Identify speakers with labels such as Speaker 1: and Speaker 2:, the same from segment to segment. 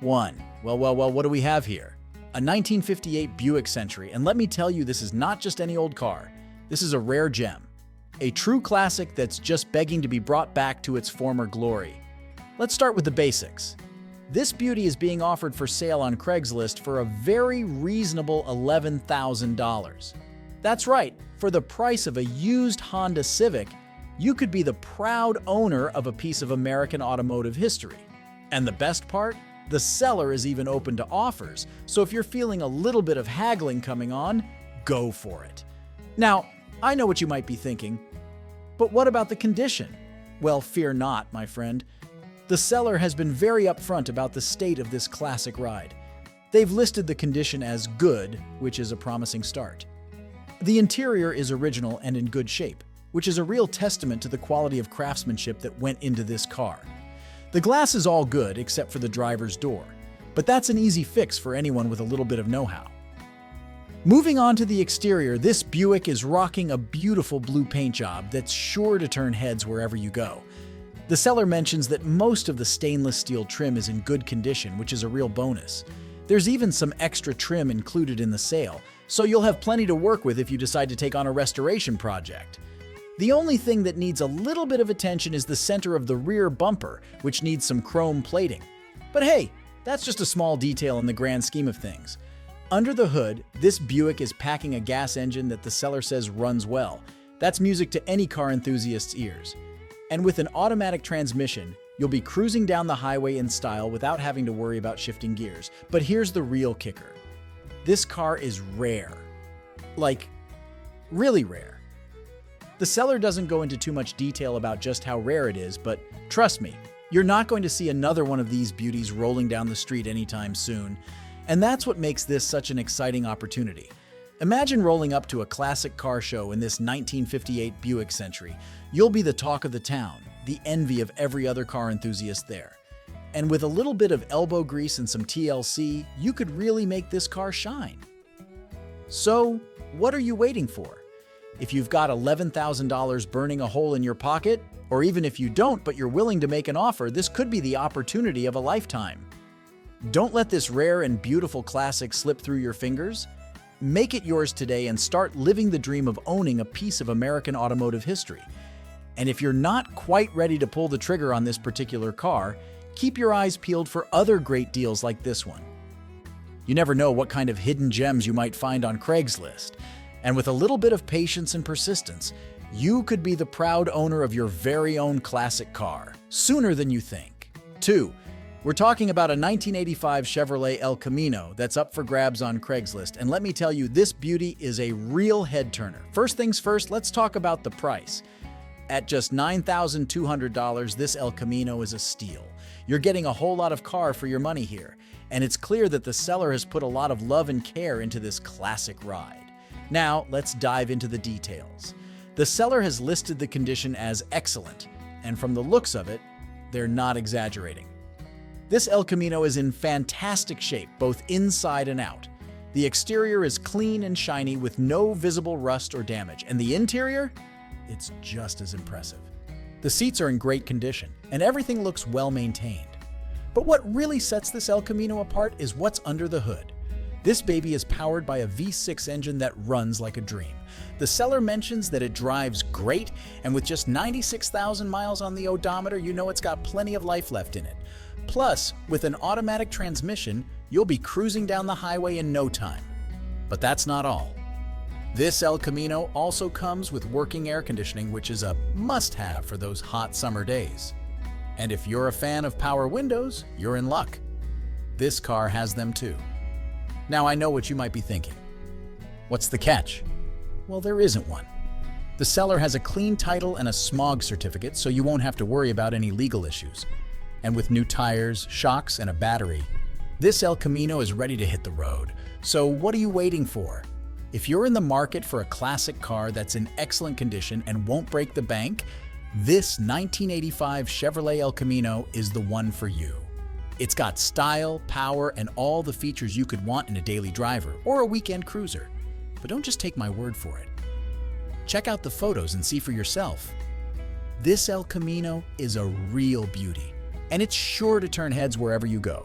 Speaker 1: 1. Well, what do we have here? A 1958 Buick Century, and let me tell you, this is not just any old car. This is a rare gem. A true classic that's just begging to be brought back to its former glory. Let's start with the basics. This beauty is being offered for sale on Craigslist for a very reasonable $11,000. That's right, for the price of a used Honda Civic, you could be the proud owner of a piece of American automotive history. And the best part? The seller is even open to offers, so if you're feeling a little bit of haggling coming on, go for it. Now, I know what you might be thinking, but what about the condition? Well, fear not, my friend. The seller has been very upfront about the state of this classic ride. They've listed the condition as good, which is a promising start. The interior is original and in good shape, which is a real testament to the quality of craftsmanship that went into this car. The glass is all good except for the driver's door, but that's an easy fix for anyone with a little bit of know-how. Moving on to the exterior, this Buick is rocking a beautiful blue paint job that's sure to turn heads wherever you go. The seller mentions that most of the stainless steel trim is in good condition, which is a real bonus. There's even some extra trim included in the sale, so you'll have plenty to work with if you decide to take on a restoration project. The only thing that needs a little bit of attention is the center of the rear bumper, which needs some chrome plating. But hey, that's just a small detail in the grand scheme of things. Under the hood, this Buick is packing a gas engine that the seller says runs well. That's music to any car enthusiast's ears. And with an automatic transmission, you'll be cruising down the highway in style without having to worry about shifting gears. But here's the real kicker. This car is rare. Like, really rare. The seller doesn't go into too much detail about just how rare it is, but trust me, you're not going to see another one of these beauties rolling down the street anytime soon. And that's what makes this such an exciting opportunity. Imagine rolling up to a classic car show in this 1958 Buick Century. You'll be the talk of the town, the envy of every other car enthusiast there. And with a little bit of elbow grease and some TLC, you could really make this car shine. So, what are you waiting for? If you've got $11,000 burning a hole in your pocket, or even if you don't but you're willing to make an offer, this could be the opportunity of a lifetime. Don't let this rare and beautiful classic slip through your fingers. Make it yours today and start living the dream of owning a piece of American automotive history. And if you're not quite ready to pull the trigger on this particular car, keep your eyes peeled for other great deals like this one. You never know what kind of hidden gems you might find on Craigslist. And with a little bit of patience and persistence, you could be the proud owner of your very own classic car, sooner than you think. 2. We're talking about a 1985 Chevrolet El Camino that's up for grabs on Craigslist, and let me tell you, this beauty is a real head-turner. First things first, let's talk about the price. At just $9,200, this El Camino is a steal. You're getting a whole lot of car for your money here, and it's clear that the seller has put a lot of love and care into this classic ride. Now, let's dive into the details. The seller has listed the condition as excellent, and from the looks of it, they're not exaggerating. This El Camino is in fantastic shape, both inside and out. The exterior is clean and shiny with no visible rust or damage, and the interior? It's just as impressive. The seats are in great condition, and everything looks well maintained. But what really sets this El Camino apart is what's under the hood. This baby is powered by a V6 engine that runs like a dream. The seller mentions that it drives great, and with just 96,000 miles on the odometer, you know it's got plenty of life left in it. Plus, with an automatic transmission, you'll be cruising down the highway in no time. But that's not all. This El Camino also comes with working air conditioning, which is a must-have for those hot summer days. And if you're a fan of power windows, you're in luck. This car has them too. Now I know what you might be thinking. What's the catch? Well, there isn't one. The seller has a clean title and a smog certificate, so you won't have to worry about any legal issues. And with new tires, shocks, and a battery, this El Camino is ready to hit the road. So what are you waiting for? If you're in the market for a classic car that's in excellent condition and won't break the bank, this 1985 Chevrolet El Camino is the one for you. It's got style, power, and all the features you could want in a daily driver or a weekend cruiser. But don't just take my word for it. Check out the photos and see for yourself. This El Camino is a real beauty, and it's sure to turn heads wherever you go.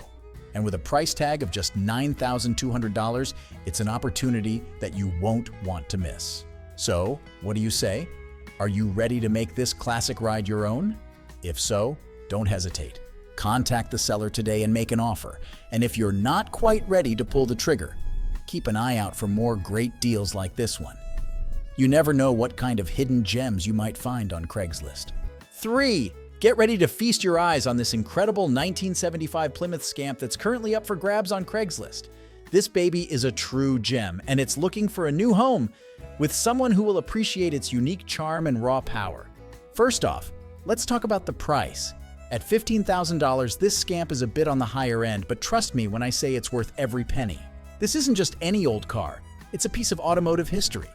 Speaker 1: And with a price tag of just $9,200, it's an opportunity that you won't want to miss. So, what do you say? Are you ready to make this classic ride your own? If so, don't hesitate. Contact the seller today and make an offer. And if you're not quite ready to pull the trigger, keep an eye out for more great deals like this one. You never know what kind of hidden gems you might find on Craigslist. 3. Get ready to feast your eyes on this incredible 1975 Plymouth Scamp that's currently up for grabs on Craigslist. This baby is a true gem, and it's looking for a new home with someone who will appreciate its unique charm and raw power. First off, let's talk about the price. At $15,000, this Scamp is a bit on the higher end, but trust me when I say it's worth every penny. This isn't just any old car, it's a piece of automotive history,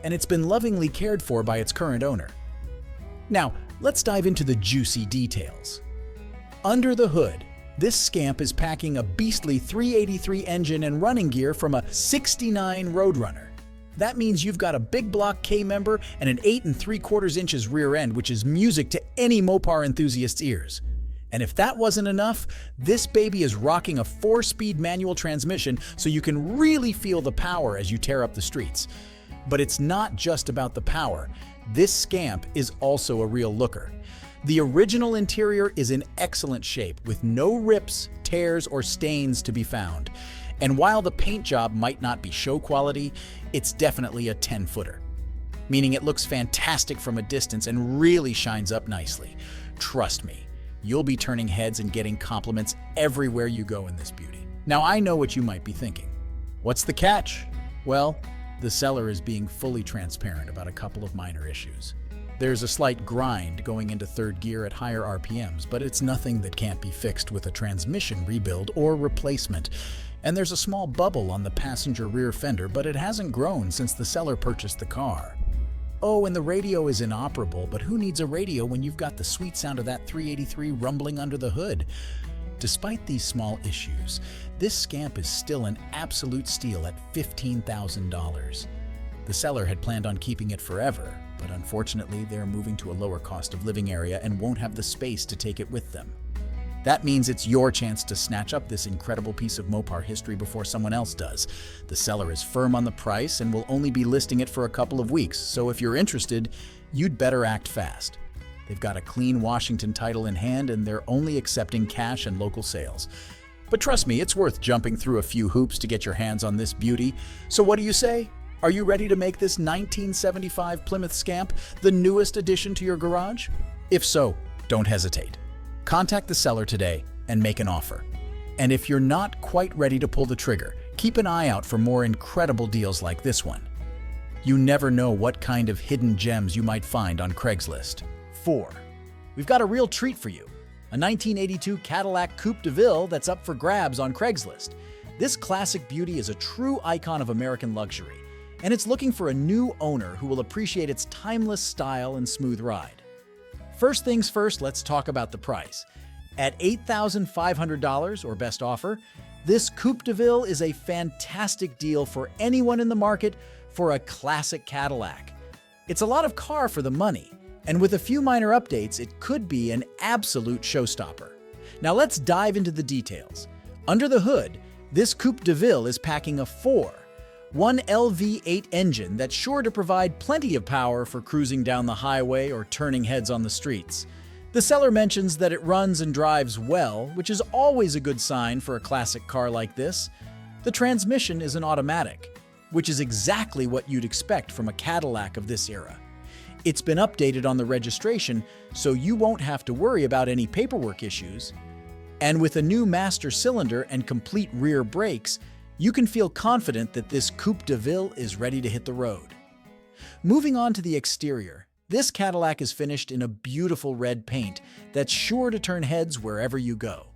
Speaker 1: and it's been lovingly cared for by its current owner. Now, let's dive into the juicy details. Under the hood, this Scamp is packing a beastly 383 engine and running gear from a '69 Roadrunner. That means you've got a big block K-member and an 8 3/4 inches rear end, which is music to any Mopar enthusiast's ears. And if that wasn't enough, this baby is rocking a 4-speed manual transmission so you can really feel the power as you tear up the streets. But it's not just about the power. This Scamp is also a real looker. The original interior is in excellent shape with no rips, tears, or stains to be found. And while the paint job might not be show quality, it's definitely a 10-footer. Meaning it looks fantastic from a distance and really shines up nicely. Trust me, you'll be turning heads and getting compliments everywhere you go in this beauty. Now I know what you might be thinking. What's the catch? Well, the seller is being fully transparent about a couple of minor issues. There's a slight grind going into third gear at higher RPMs, but it's nothing that can't be fixed with a transmission rebuild or replacement. And there's a small bubble on the passenger rear fender, but it hasn't grown since the seller purchased the car. Oh, and the radio is inoperable, but who needs a radio when you've got the sweet sound of that 383 rumbling under the hood? Despite these small issues, this Scamp is still an absolute steal at $15,000. The seller had planned on keeping it forever, but unfortunately they're moving to a lower cost of living area and won't have the space to take it with them. That means it's your chance to snatch up this incredible piece of Mopar history before someone else does. The seller is firm on the price and will only be listing it for a couple of weeks, so if you're interested, you'd better act fast. They've got a clean Washington title in hand and they're only accepting cash and local sales. But trust me, it's worth jumping through a few hoops to get your hands on this beauty. So what do you say? Are you ready to make this 1975 Plymouth Scamp the newest addition to your garage? If so, don't hesitate. Contact the seller today and make an offer. And if you're not quite ready to pull the trigger, keep an eye out for more incredible deals like this one. You never know what kind of hidden gems you might find on Craigslist. 4. We've got a real treat for you. A 1982 Cadillac Coupe de Ville that's up for grabs on Craigslist. This classic beauty is a true icon of American luxury, and it's looking for a new owner who will appreciate its timeless style and smooth ride. First things first, let's talk about the price. At $8,500, or best offer, this Coupe de Ville is a fantastic deal for anyone in the market for a classic Cadillac. It's a lot of car for the money, and with a few minor updates, it could be an absolute showstopper. Now let's dive into the details. Under the hood, this Coupe de Ville is packing a 1 LV8 engine that's sure to provide plenty of power for cruising down the highway or turning heads on the streets. The seller mentions that it runs and drives well, which is always a good sign for a classic car like this. The transmission is an automatic, which is exactly what you'd expect from a Cadillac of this era. It's been updated on the registration, so you won't have to worry about any paperwork issues. And with a new master cylinder and complete rear brakes, you can feel confident that this Coupe de Ville is ready to hit the road. Moving on to the exterior, this Cadillac is finished in a beautiful red paint that's sure to turn heads wherever you go.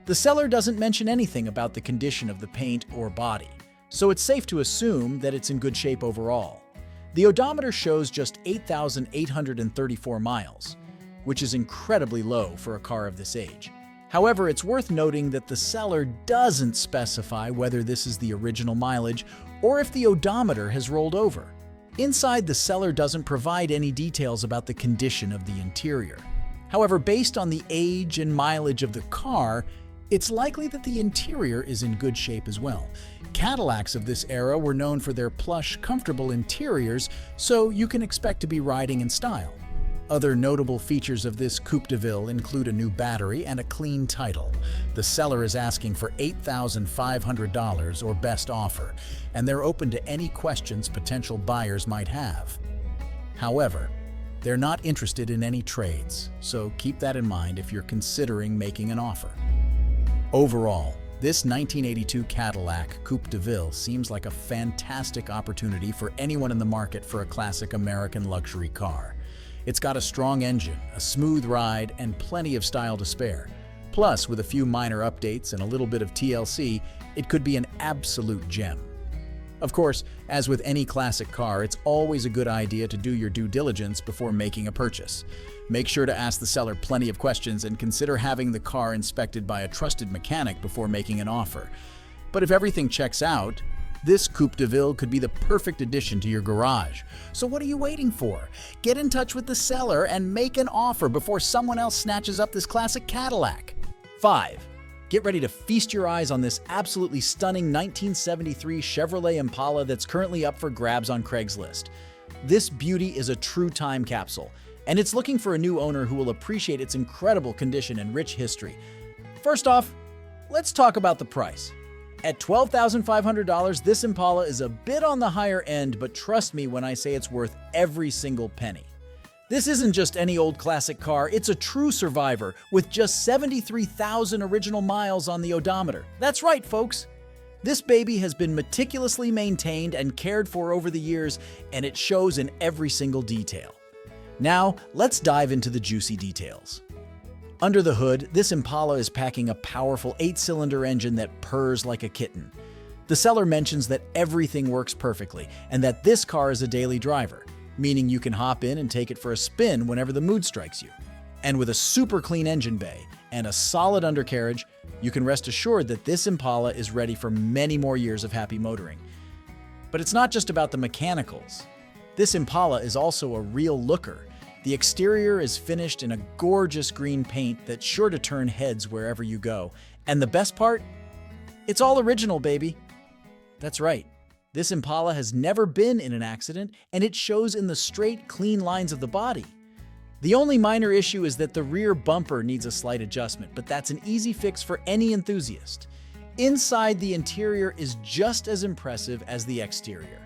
Speaker 1: The seller doesn't mention anything about the condition of the paint or body, so it's safe to assume that it's in good shape overall. The odometer shows just 8,834 miles, which is incredibly low for a car of this age. However, it's worth noting that the seller doesn't specify whether this is the original mileage or if the odometer has rolled over. Inside, the seller doesn't provide any details about the condition of the interior. However, based on the age and mileage of the car, It's likely that the interior is in good shape as well. Cadillacs of this era were known for their plush, comfortable interiors, so you can expect to be riding in style. Other notable features of this Coupe de Ville include a new battery and a clean title. The seller is asking for $8,500 or best offer, and they're open to any questions potential buyers might have. However, they're not interested in any trades, so keep that in mind if you're considering making an offer. Overall, this 1982 Cadillac Coupe de Ville seems like a fantastic opportunity for anyone in the market for a classic American luxury car. It's got a strong engine, a smooth ride, and plenty of style to spare. Plus, with a few minor updates and a little bit of TLC, it could be an absolute gem. Of course, as with any classic car, it's always a good idea to do your due diligence before making a purchase. Make sure to ask the seller plenty of questions and consider having the car inspected by a trusted mechanic before making an offer. But if everything checks out, this Coupe de Ville could be the perfect addition to your garage. So what are you waiting for? Get in touch with the seller and make an offer before someone else snatches up this classic Cadillac. 5. Get ready to feast your eyes on this absolutely stunning 1973 Chevrolet Impala that's currently up for grabs on Craigslist. This beauty is a true time capsule, and it's looking for a new owner who will appreciate its incredible condition and rich history. First off, let's talk about the price. At $12,500, this Impala is a bit on the higher end, but trust me when I say it's worth every single penny. This isn't just any old classic car, it's a true survivor with just 73,000 original miles on the odometer. That's right, folks. This baby has been meticulously maintained and cared for over the years, and it shows in every single detail. Now, let's dive into the juicy details. Under the hood, this Impala is packing a powerful 8-cylinder engine that purrs like a kitten. The seller mentions that everything works perfectly and that this car is a daily driver, meaning you can hop in and take it for a spin whenever the mood strikes you. And with a super clean engine bay and a solid undercarriage, you can rest assured that this Impala is ready for many more years of happy motoring. But it's not just about the mechanicals. This Impala is also a real looker. The exterior is finished in a gorgeous green paint that's sure to turn heads wherever you go. And the best part? It's all original, baby. That's right. This Impala has never been in an accident, and it shows in the straight, clean lines of the body. The only minor issue is that the rear bumper needs a slight adjustment, but that's an easy fix for any enthusiast. Inside, the interior is just as impressive as the exterior.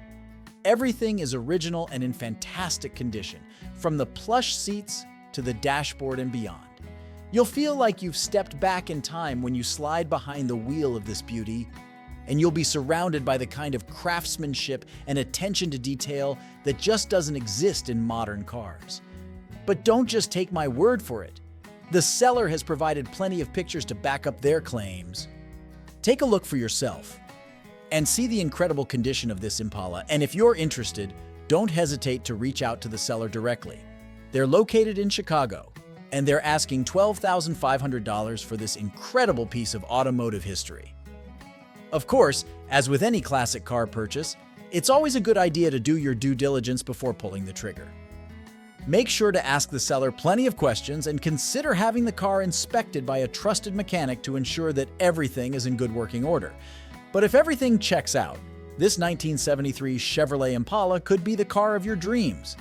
Speaker 1: Everything is original and in fantastic condition, from the plush seats to the dashboard and beyond. You'll feel like you've stepped back in time when you slide behind the wheel of this beauty, and you'll be surrounded by the kind of craftsmanship and attention to detail that just doesn't exist in modern cars. But don't just take my word for it. The seller has provided plenty of pictures to back up their claims. Take a look for yourself and see the incredible condition of this Impala, and if you're interested, don't hesitate to reach out to the seller directly. They're located in Chicago, and they're asking $12,500 for this incredible piece of automotive history. Of course, as with any classic car purchase, it's always a good idea to do your due diligence before pulling the trigger. Make sure to ask the seller plenty of questions and consider having the car inspected by a trusted mechanic to ensure that everything is in good working order. But if everything checks out, this 1973 Chevrolet Impala could be the car of your dreams.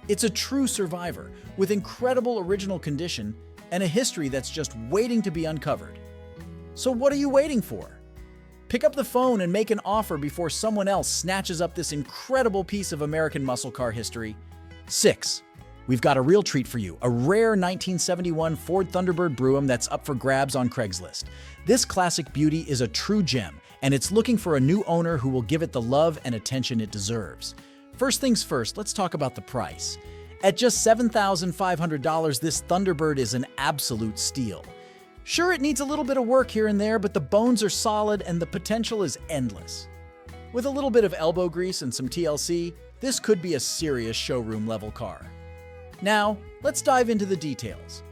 Speaker 1: It's a true survivor with incredible original condition and a history that's just waiting to be uncovered. So what are you waiting for? Pick up the phone and make an offer before someone else snatches up this incredible piece of American muscle car history. 6. We've got a real treat for you, a rare 1971 Ford Thunderbird Brougham that's up for grabs on Craigslist. This classic beauty is a true gem, and it's looking for a new owner who will give it the love and attention it deserves. First things first, let's talk about the price. At just $7,500, this Thunderbird is an absolute steal. Sure, it needs a little bit of work here and there, but the bones are solid and the potential is endless. With a little bit of elbow grease and some TLC, this could be a serious showroom-level car. Now, let's dive into the details.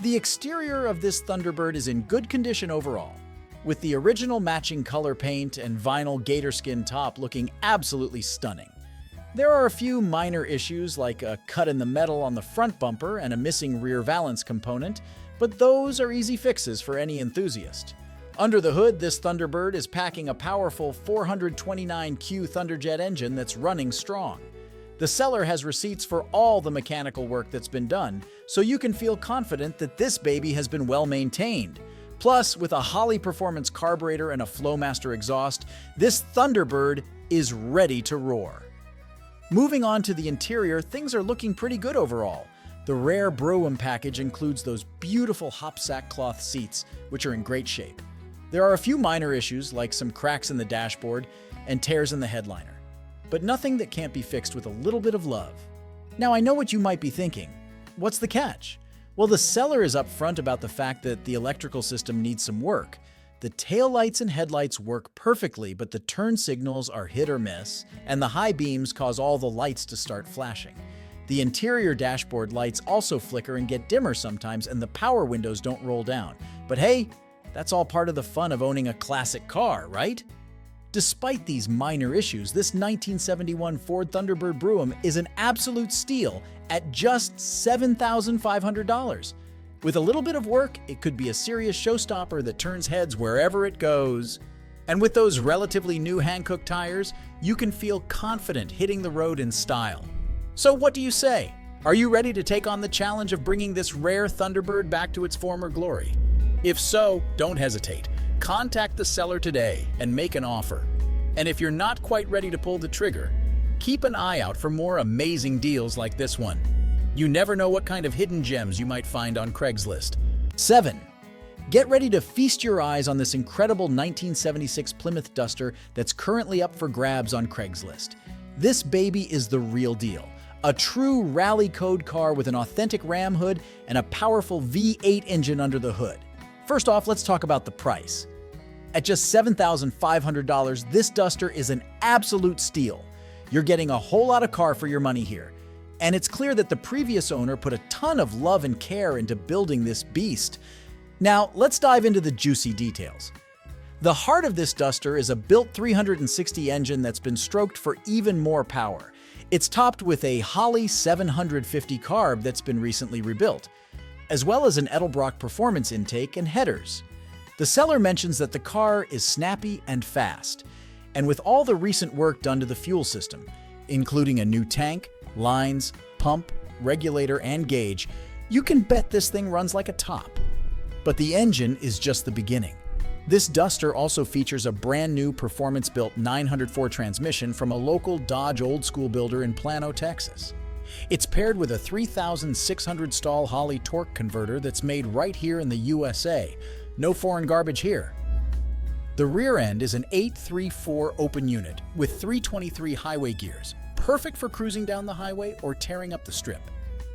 Speaker 1: The exterior of this Thunderbird is in good condition overall, with the original matching color paint and vinyl gator skin top looking absolutely stunning. There are a few minor issues like a cut in the metal on the front bumper and a missing rear valance component, but those are easy fixes for any enthusiast. Under the hood, this Thunderbird is packing a powerful 429Q Thunderjet engine that's running strong. The seller has receipts for all the mechanical work that's been done, so you can feel confident that this baby has been well maintained. Plus, with a Holley Performance carburetor and a Flowmaster exhaust, this Thunderbird is ready to roar. Moving on to the interior, things are looking pretty good overall. The rare Brougham package includes those beautiful hopsack cloth seats, which are in great shape. There are a few minor issues, like some cracks in the dashboard and tears in the headliner, but nothing that can't be fixed with a little bit of love. Now, I know what you might be thinking. What's the catch? Well, the seller is upfront about the fact that the electrical system needs some work. The taillights and headlights work perfectly, but the turn signals are hit or miss, and the high beams cause all the lights to start flashing. The interior dashboard lights also flicker and get dimmer sometimes, and the power windows don't roll down. But hey, that's all part of the fun of owning a classic car, right? Despite these minor issues, this 1971 Ford Thunderbird Brougham is an absolute steal at just $7,500. With a little bit of work, it could be a serious showstopper that turns heads wherever it goes. And with those relatively new Hankook tires, you can feel confident hitting the road in style. So what do you say? Are you ready to take on the challenge of bringing this rare Thunderbird back to its former glory? If so, don't hesitate. Contact the seller today and make an offer. And if you're not quite ready to pull the trigger, keep an eye out for more amazing deals like this one. You never know what kind of hidden gems you might find on Craigslist. 7. Get ready to feast your eyes on this incredible 1976 Plymouth Duster that's currently up for grabs on Craigslist. This baby is the real deal. A true rally code car with an authentic Ram hood and a powerful V8 engine under the hood. First off, let's talk about the price. At just $7,500, this Duster is an absolute steal. You're getting a whole lot of car for your money here. And it's clear that the previous owner put a ton of love and care into building this beast. Now, let's dive into the juicy details. The heart of this Duster is a built 360 engine that's been stroked for even more power. It's topped with a Holley 750 carb that's been recently rebuilt, as well as an Edelbrock performance intake and headers. The seller mentions that the car is snappy and fast, and with all the recent work done to the fuel system, including a new tank, lines, pump, regulator, and gauge, you can bet this thing runs like a top. But the engine is just the beginning. This Duster also features a brand new performance-built 904 transmission from a local Dodge old-school builder in Plano, Texas. It's paired with a 3,600 stall Holley torque converter that's made right here in the USA. No foreign garbage here. The rear end is an 834 open unit with 323 highway gears, perfect for cruising down the highway or tearing up the strip.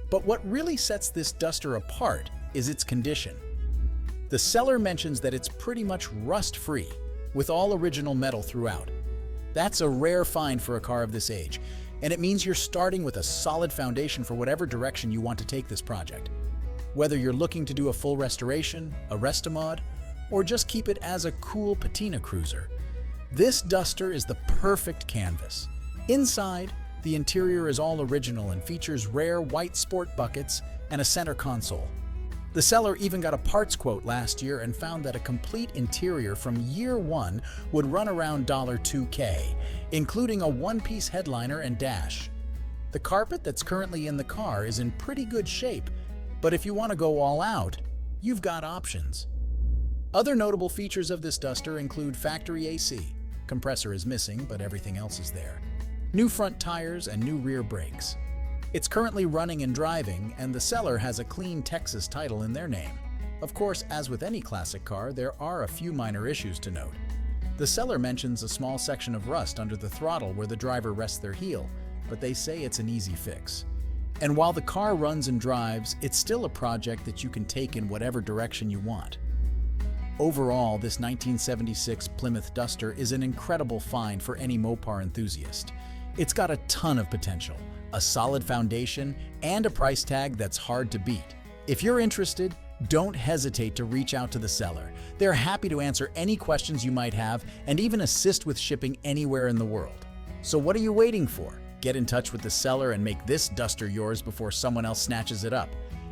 Speaker 1: But what really sets this Duster apart is its condition. The seller mentions that it's pretty much rust-free, with all original metal throughout. That's a rare find for a car of this age, and it means you're starting with a solid foundation for whatever direction you want to take this project. Whether you're looking to do a full restoration, a rest-a-mod, or just keep it as a cool patina cruiser, this Duster is the perfect canvas. Inside, the interior is all original and features rare white sport buckets and a center console. The seller even got a parts quote last year and found that a complete interior from year one would run around $2K, including a one-piece headliner and dash. The carpet that's currently in the car is in pretty good shape, but if you want to go all out, you've got options. Other notable features of this Duster include factory AC. Compressor is missing, but everything else is there. New front tires and new rear brakes. It's currently running and driving, and the seller has a clean Texas title in their name. Of course, as with any classic car, there are a few minor issues to note. The seller mentions a small section of rust under the throttle where the driver rests their heel, but they say it's an easy fix. And while the car runs and drives, it's still a project that you can take in whatever direction you want. Overall, this 1976 Plymouth Duster is an incredible find for any Mopar enthusiast. It's got a ton of potential, a solid foundation, and a price tag that's hard to beat. If you're interested, don't hesitate to reach out to the seller. They're happy to answer any questions you might have and even assist with shipping anywhere in the world. So what are you waiting for? Get in touch with the seller and make this duster yours before someone else snatches it up.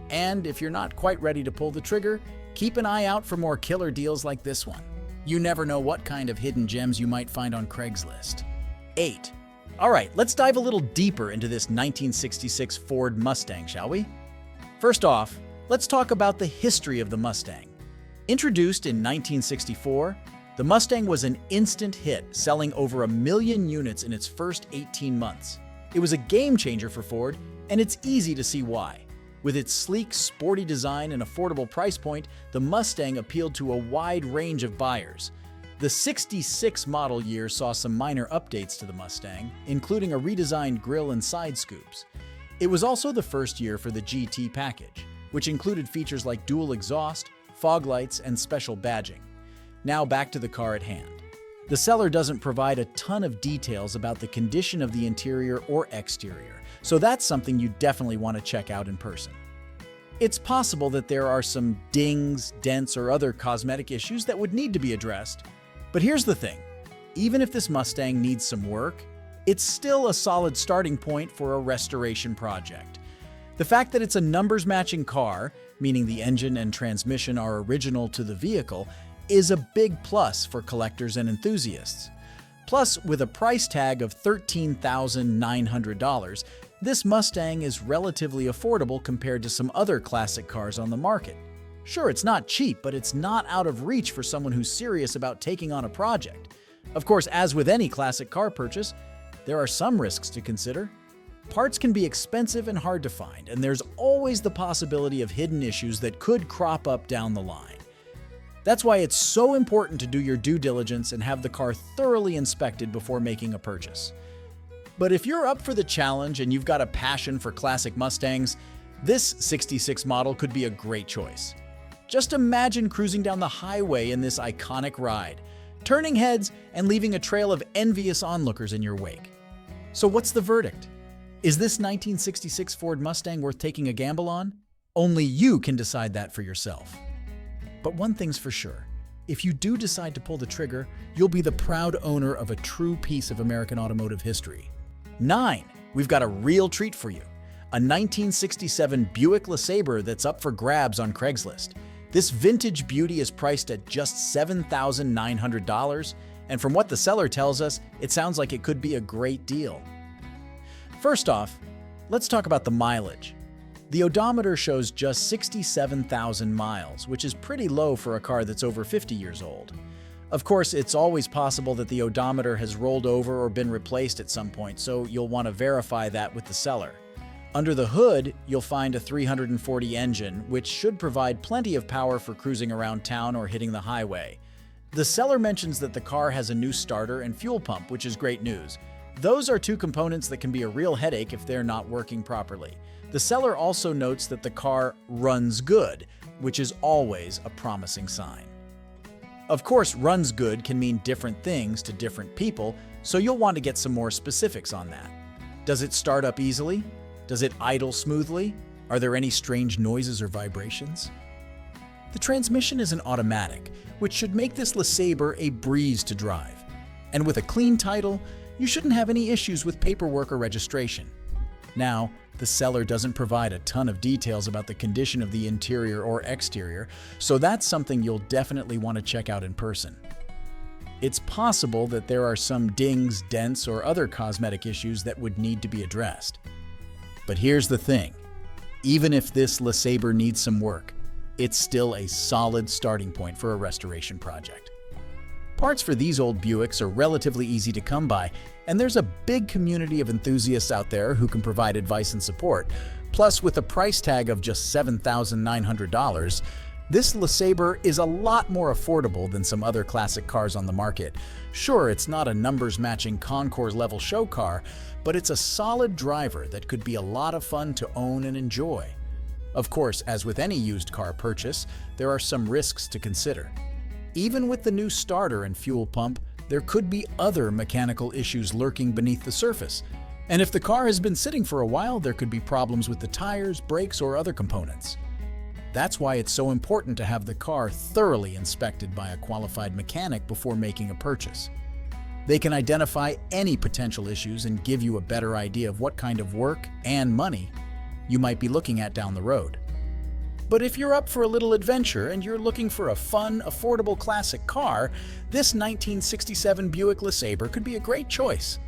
Speaker 1: And if you're not quite ready to pull the trigger, keep an eye out for more killer deals like this one. You never know what kind of hidden gems you might find on Craigslist. 8. All right, let's dive a little deeper into this 1966 Ford Mustang, shall we? First off, let's talk about the history of the Mustang. Introduced in 1964, the Mustang was an instant hit, selling over 1 million units in its first 18 months. It was a game changer for Ford, and it's easy to see why. With its sleek, sporty design and affordable price point, the Mustang appealed to a wide range of buyers. The 66 model year saw some minor updates to the Mustang, including a redesigned grille and side scoops. It was also the first year for the GT package, which included features like dual exhaust, fog lights, and special badging. Now back to the car at hand. The seller doesn't provide a ton of details about the condition of the interior or exterior, so that's something you definitely want to check out in person. It's possible that there are some dings, dents, or other cosmetic issues that would need to be addressed. But here's the thing, even if this Mustang needs some work, it's still a solid starting point for a restoration project. The fact that it's a numbers-matching car, meaning the engine and transmission are original to the vehicle, is a big plus for collectors and enthusiasts. Plus, with a price tag of $13,900, this Mustang is relatively affordable compared to some other classic cars on the market. Sure, it's not cheap, but it's not out of reach for someone who's serious about taking on a project. Of course, as with any classic car purchase, there are some risks to consider. Parts can be expensive and hard to find, and there's always the possibility of hidden issues that could crop up down the line. That's why it's so important to do your due diligence and have the car thoroughly inspected before making a purchase. But if you're up for the challenge and you've got a passion for classic Mustangs, this 66 model could be a great choice. Just imagine cruising down the highway in this iconic ride, turning heads and leaving a trail of envious onlookers in your wake. So what's the verdict? Is this 1966 Ford Mustang worth taking a gamble on? Only you can decide that for yourself. But one thing's for sure, if you do decide to pull the trigger, you'll be the proud owner of a true piece of American automotive history. 9. We've got a real treat for you. A 1967 Buick LeSabre that's up for grabs on Craigslist. This vintage beauty is priced at just $7,900, and from what the seller tells us, it sounds like it could be a great deal. First off, let's talk about the mileage. The odometer shows just 67,000 miles, which is pretty low for a car that's over 50 years old. Of course, it's always possible that the odometer has rolled over or been replaced at some point, so you'll want to verify that with the seller. Under the hood, you'll find a 340 engine, which should provide plenty of power for cruising around town or hitting the highway. The seller mentions that the car has a new starter and fuel pump, which is great news. Those are two components that can be a real headache if they're not working properly. The seller also notes that the car runs good, which is always a promising sign. Of course, runs good can mean different things to different people, so you'll want to get some more specifics on that. Does it start up easily? Does it idle smoothly? Are there any strange noises or vibrations? The transmission is an automatic, which should make this LeSabre a breeze to drive. And with a clean title, you shouldn't have any issues with paperwork or registration. Now, the seller doesn't provide a ton of details about the condition of the interior or exterior, so that's something you'll definitely want to check out in person. It's possible that there are some dings, dents, or other cosmetic issues that would need to be addressed. But here's the thing, even if this LeSabre needs some work, it's still a solid starting point for a restoration project. Parts for these old Buicks are relatively easy to come by, and there's a big community of enthusiasts out there who can provide advice and support. Plus, with a price tag of just $7,900, this LeSabre is a lot more affordable than some other classic cars on the market. Sure, it's not a numbers-matching concours-level show car, but it's a solid driver that could be a lot of fun to own and enjoy. Of course, as with any used car purchase, there are some risks to consider. Even with the new starter and fuel pump, there could be other mechanical issues lurking beneath the surface. And if the car has been sitting for a while, there could be problems with the tires, brakes, or other components. That's why it's so important to have the car thoroughly inspected by a qualified mechanic before making a purchase. They can identify any potential issues and give you a better idea of what kind of work and money you might be looking at down the road. But if you're up for a little adventure and you're looking for a fun, affordable classic car, this 1967 Buick LeSabre could be a great choice.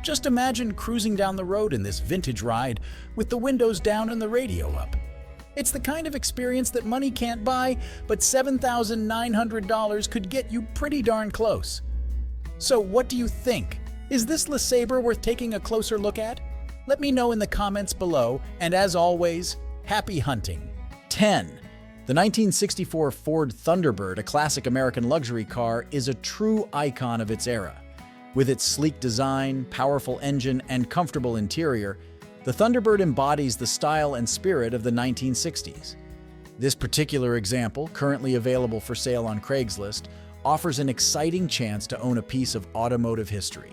Speaker 1: Just imagine cruising down the road in this vintage ride with the windows down and the radio up. It's the kind of experience that money can't buy, but $7,900 could get you pretty darn close. So what do you think? Is this LeSabre worth taking a closer look at? Let me know in the comments below, and as always, happy hunting. 10. The 1964 Ford Thunderbird, a classic American luxury car, is a true icon of its era. With its sleek design, powerful engine, and comfortable interior, the Thunderbird embodies the style and spirit of the 1960s. This particular example, currently available for sale on Craigslist, offers an exciting chance to own a piece of automotive history.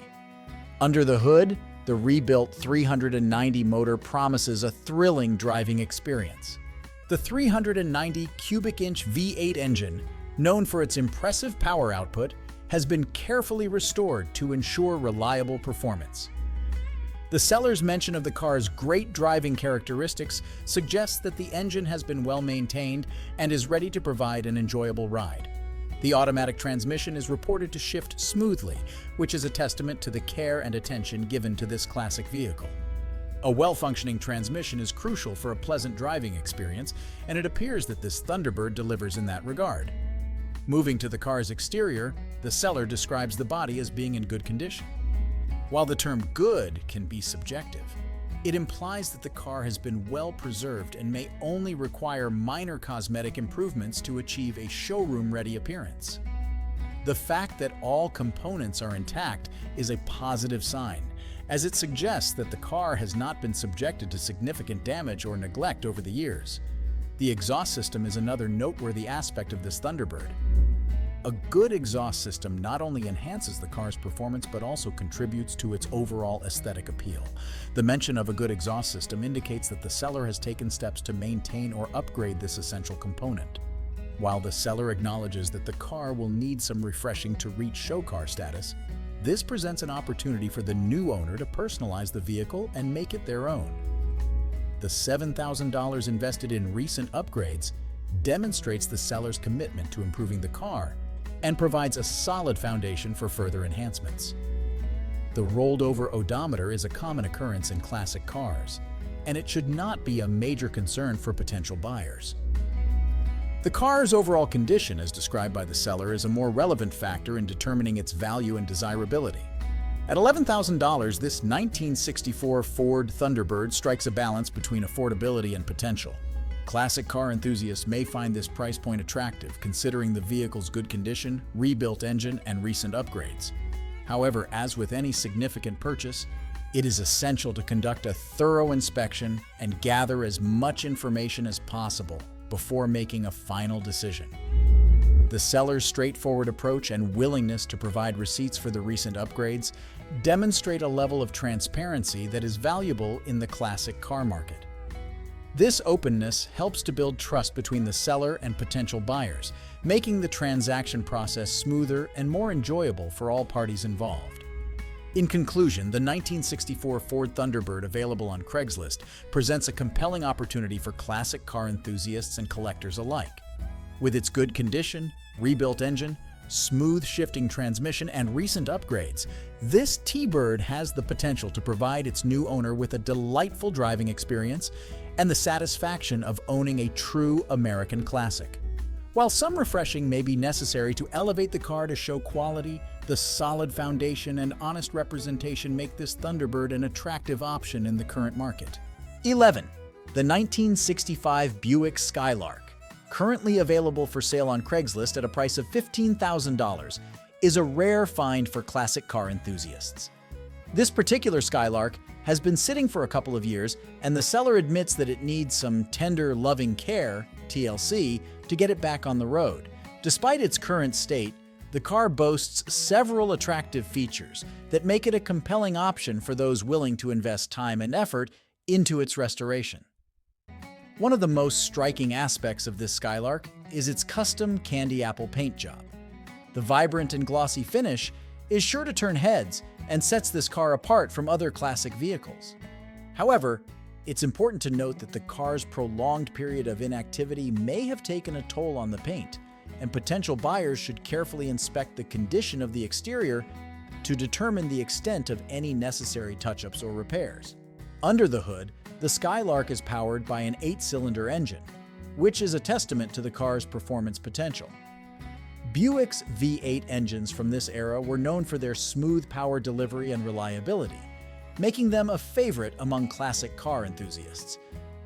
Speaker 1: Under the hood, the rebuilt 390 motor promises a thrilling driving experience. The 390 cubic-inch V8 engine, known for its impressive power output, has been carefully restored to ensure reliable performance. The seller's mention of the car's great driving characteristics suggests that the engine has been well maintained and is ready to provide an enjoyable ride. The automatic transmission is reported to shift smoothly, which is a testament to the care and attention given to this classic vehicle. A well-functioning transmission is crucial for a pleasant driving experience, and it appears that this Thunderbird delivers in that regard. Moving to the car's exterior, the seller describes the body as being in good condition. While the term good can be subjective, it implies that the car has been well preserved and may only require minor cosmetic improvements to achieve a showroom-ready appearance. The fact that all components are intact is a positive sign, as it suggests that the car has not been subjected to significant damage or neglect over the years. The exhaust system is another noteworthy aspect of this Thunderbird. A good exhaust system not only enhances the car's performance but also contributes to its overall aesthetic appeal. The mention of a good exhaust system indicates that the seller has taken steps to maintain or upgrade this essential component. While the seller acknowledges that the car will need some refreshing to reach show car status, this presents an opportunity for the new owner to personalize the vehicle and make it their own. The $7,000 invested in recent upgrades demonstrates the seller's commitment to improving the car and provides a solid foundation for further enhancements. The rolled-over odometer is a common occurrence in classic cars, and it should not be a major concern for potential buyers. The car's overall condition, as described by the seller, is a more relevant factor in determining its value and desirability. At $11,000, this 1964 Ford Thunderbird strikes a balance between affordability and potential. Classic car enthusiasts may find this price point attractive, considering the vehicle's good condition, rebuilt engine, and recent upgrades. However, as with any significant purchase, it is essential to conduct a thorough inspection and gather as much information as possible before making a final decision. The seller's straightforward approach and willingness to provide receipts for the recent upgrades demonstrate a level of transparency that is valuable in the classic car market. This openness helps to build trust between the seller and potential buyers, making the transaction process smoother and more enjoyable for all parties involved. In conclusion, the 1964 Ford Thunderbird available on Craigslist presents a compelling opportunity for classic car enthusiasts and collectors alike. With its good condition, rebuilt engine, smooth shifting transmission, and recent upgrades, this T-Bird has the potential to provide its new owner with a delightful driving experience and the satisfaction of owning a true American classic. While some refreshing may be necessary to elevate the car to show quality, the solid foundation and honest representation make this Thunderbird an attractive option in the current market. 11. The 1965 Buick Skylark, currently available for sale on Craigslist at a price of $15,000, is a rare find for classic car enthusiasts. This particular Skylark has been sitting for a couple of years, and the seller admits that it needs some tender, loving care, TLC, to get it back on the road. Despite its current state, the car boasts several attractive features that make it a compelling option for those willing to invest time and effort into its restoration. One of the most striking aspects of this Skylark is its custom candy apple paint job. The vibrant and glossy finish is sure to turn heads and sets this car apart from other classic vehicles. However, it's important to note that the car's prolonged period of inactivity may have taken a toll on the paint, and potential buyers should carefully inspect the condition of the exterior to determine the extent of any necessary touch-ups or repairs. Under the hood, the Skylark is powered by an 8-cylinder engine, which is a testament to the car's performance potential. Buick's V8 engines from this era were known for their smooth power delivery and reliability, making them a favorite among classic car enthusiasts.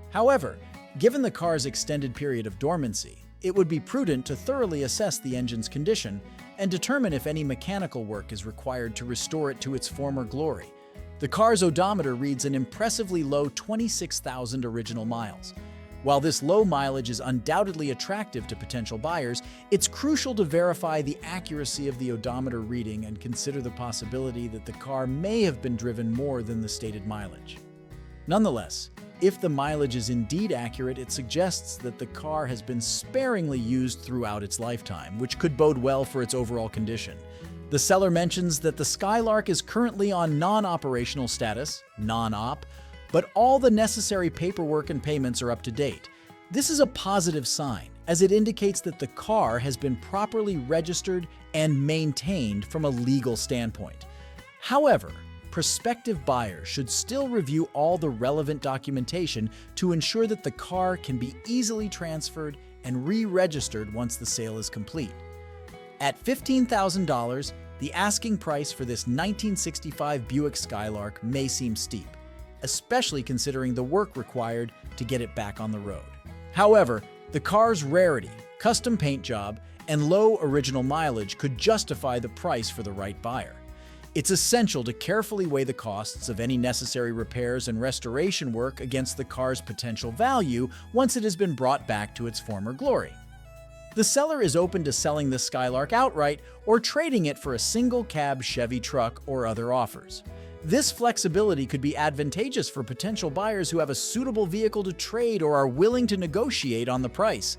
Speaker 1: However, given the car's extended period of dormancy, it would be prudent to thoroughly assess the engine's condition and determine if any mechanical work is required to restore it to its former glory. The car's odometer reads an impressively low 26,000 original miles. While this low mileage is undoubtedly attractive to potential buyers, it's crucial to verify the accuracy of the odometer reading and consider the possibility that the car may have been driven more than the stated mileage. Nonetheless, if the mileage is indeed accurate, it suggests that the car has been sparingly used throughout its lifetime, which could bode well for its overall condition. The seller mentions that the Skylark is currently on non-operational status, non-op, but all the necessary paperwork and payments are up to date. This is a positive sign, as it indicates that the car has been properly registered and maintained from a legal standpoint. However, prospective buyers should still review all the relevant documentation to ensure that the car can be easily transferred and re-registered once the sale is complete. At $15,000, the asking price for this 1965 Buick Skylark may seem steep, especially considering the work required to get it back on the road. However, the car's rarity, custom paint job, and low original mileage could justify the price for the right buyer. It's essential to carefully weigh the costs of any necessary repairs and restoration work against the car's potential value once it has been brought back to its former glory. The seller is open to selling the Skylark outright or trading it for a single-cab Chevy truck or other offers. This flexibility could be advantageous for potential buyers who have a suitable vehicle to trade or are willing to negotiate on the price.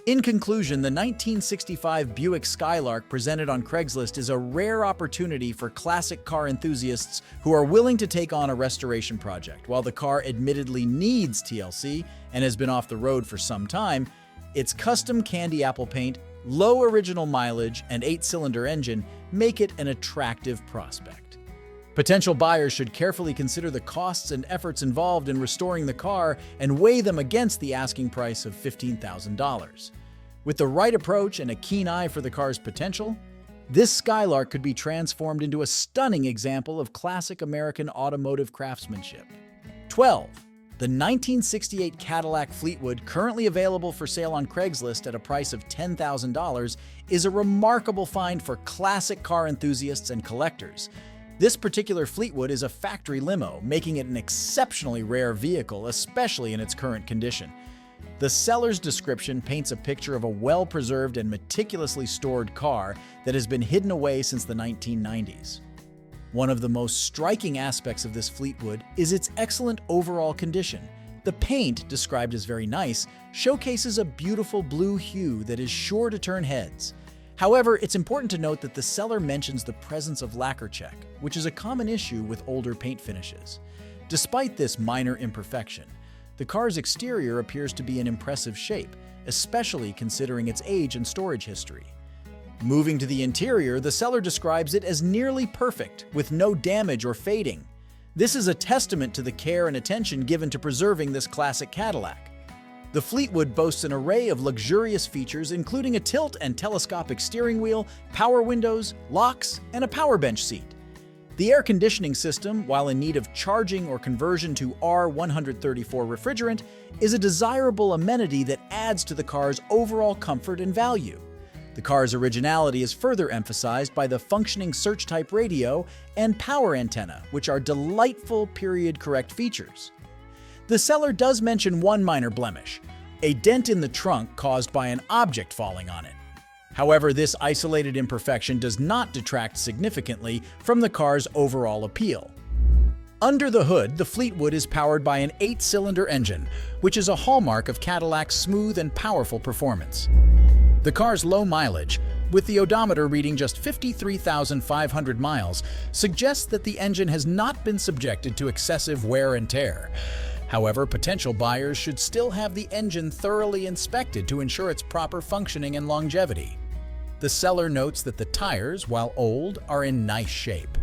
Speaker 1: In conclusion, the 1965 Buick Skylark presented on Craigslist is a rare opportunity for classic car enthusiasts who are willing to take on a restoration project. While the car admittedly needs TLC and has been off the road for some time, its custom candy apple paint, low original mileage, and 8-cylinder engine make it an attractive prospect. Potential buyers should carefully consider the costs and efforts involved in restoring the car and weigh them against the asking price of $15,000. With the right approach and a keen eye for the car's potential, this Skylark could be transformed into a stunning example of classic American automotive craftsmanship. 12. The 1968 Cadillac Fleetwood, currently available for sale on Craigslist at a price of $10,000, is a remarkable find for classic car enthusiasts and collectors. This particular Fleetwood is a factory limo, making it an exceptionally rare vehicle, especially in its current condition. The seller's description paints a picture of a well-preserved and meticulously stored car that has been hidden away since the 1990s. One of the most striking aspects of this Fleetwood is its excellent overall condition. The paint, described as very nice, showcases a beautiful blue hue that is sure to turn heads. However, it's important to note that the seller mentions the presence of lacquer check, which is a common issue with older paint finishes. Despite this minor imperfection, the car's exterior appears to be in impressive shape, especially considering its age and storage history. Moving to the interior, the seller describes it as nearly perfect, with no damage or fading. This is a testament to the care and attention given to preserving this classic Cadillac. The Fleetwood boasts an array of luxurious features, including a tilt and telescopic steering wheel, power windows, locks, and a power bench seat. The air conditioning system, while in need of charging or conversion to R134 refrigerant, is a desirable amenity that adds to the car's overall comfort and value. The car's originality is further emphasized by the functioning search-type radio and power antenna, which are delightful period-correct features. The seller does mention one minor blemish, a dent in the trunk caused by an object falling on it. However, this isolated imperfection does not detract significantly from the car's overall appeal. Under the hood, the Fleetwood is powered by an 8-cylinder engine, which is a hallmark of Cadillac's smooth and powerful performance. The car's low mileage, with the odometer reading just 53,500 miles, suggests that the engine has not been subjected to excessive wear and tear. However, potential buyers should still have the engine thoroughly inspected to ensure its proper functioning and longevity. The seller notes that the tires, while old, are in nice shape.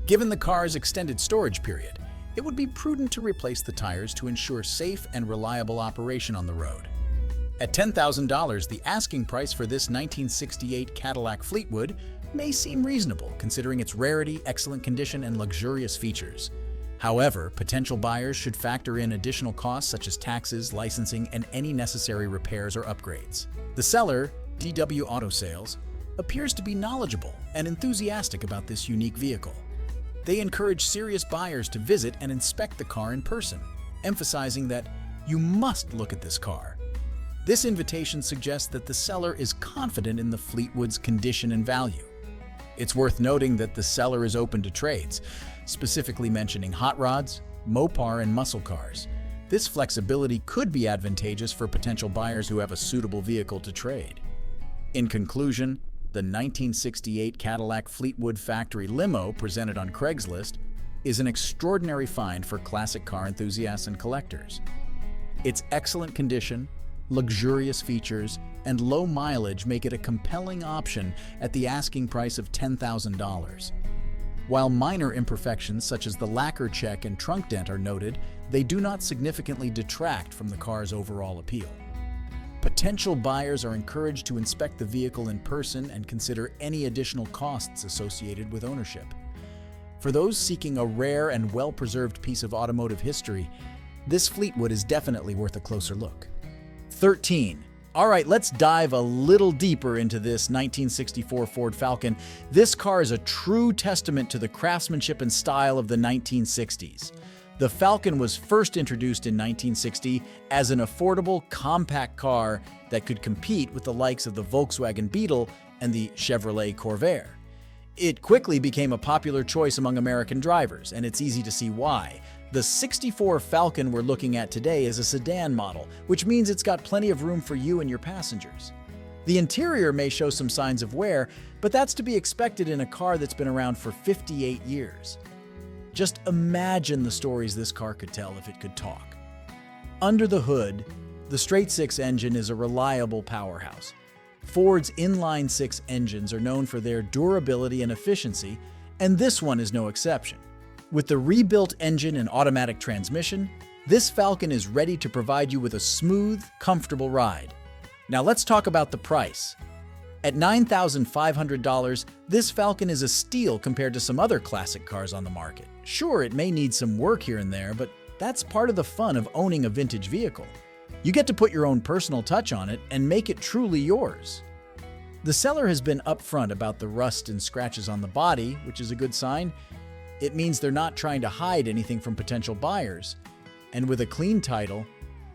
Speaker 1: Given the car's extended storage period, it would be prudent to replace the tires to ensure safe and reliable operation on the road. At $10,000, the asking price for this 1968 Cadillac Fleetwood may seem reasonable considering its rarity, excellent condition, and luxurious features. However, potential buyers should factor in additional costs such as taxes, licensing, and any necessary repairs or upgrades. The seller, DW Auto Sales, appears to be knowledgeable and enthusiastic about this unique vehicle. They encourage serious buyers to visit and inspect the car in person, emphasizing that you must look at this car. This invitation suggests that the seller is confident in the Fleetwood's condition and value. It's worth noting that the seller is open to trades, specifically mentioning hot rods, Mopar, and muscle cars. This flexibility could be advantageous for potential buyers who have a suitable vehicle to trade. In conclusion, the 1968 Cadillac Fleetwood factory limo presented on Craigslist is an extraordinary find for classic car enthusiasts and collectors. Its excellent condition, luxurious features, and low mileage make it a compelling option at the asking price of $10,000. While minor imperfections such as the lacquer check and trunk dent are noted, they do not significantly detract from the car's overall appeal. Potential buyers are encouraged to inspect the vehicle in person and consider any additional costs associated with ownership. For those seeking a rare and well-preserved piece of automotive history, this Fleetwood is definitely worth a closer look. 13. All right, let's dive a little deeper into this 1964 Ford Falcon. This car is a true testament to the craftsmanship and style of the 1960s. The Falcon was first introduced in 1960 as an affordable, compact car that could compete with the likes of the Volkswagen Beetle and the Chevrolet Corvair. It quickly became a popular choice among American drivers, and it's easy to see why. The 64 Falcon we're looking at today is a sedan model, which means it's got plenty of room for you and your passengers. The interior may show some signs of wear, but that's to be expected in a car that's been around for 58 years. Just imagine the stories this car could tell if it could talk. Under the hood, the straight-six engine is a reliable powerhouse. Ford's inline-six engines are known for their durability and efficiency, and this one is no exception. With the rebuilt engine and automatic transmission, this Falcon is ready to provide you with a smooth, comfortable ride. Now let's talk about the price. At $9,500, this Falcon is a steal compared to some other classic cars on the market. Sure, it may need some work here and there, but that's part of the fun of owning a vintage vehicle. You get to put your own personal touch on it and make it truly yours. The seller has been upfront about the rust and scratches on the body, which is a good sign. It means they're not trying to hide anything from potential buyers. And with a clean title,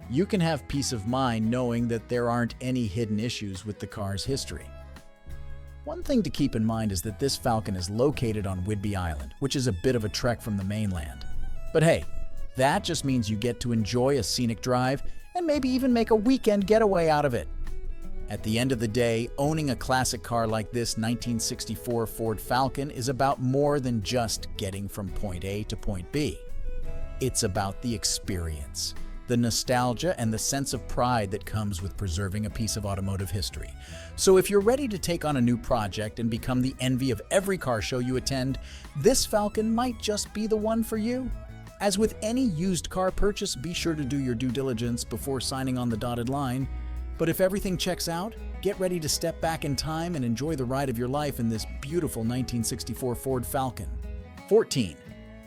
Speaker 1: you can have peace of mind knowing that there aren't any hidden issues with the car's history. One thing to keep in mind is that this Falcon is located on Whidbey Island, which is a bit of a trek from the mainland. But hey, that just means you get to enjoy a scenic drive and maybe even make a weekend getaway out of it. At the end of the day, owning a classic car like this 1964 Ford Falcon is about more than just getting from point A to point B. It's about the experience, the nostalgia, and the sense of pride that comes with preserving a piece of automotive history. So if you're ready to take on a new project and become the envy of every car show you attend, this Falcon might just be the one for you. As with any used car purchase, be sure to do your due diligence before signing on the dotted line. But if everything checks out, get ready to step back in time and enjoy the ride of your life in this beautiful 1964 Ford Falcon. 14.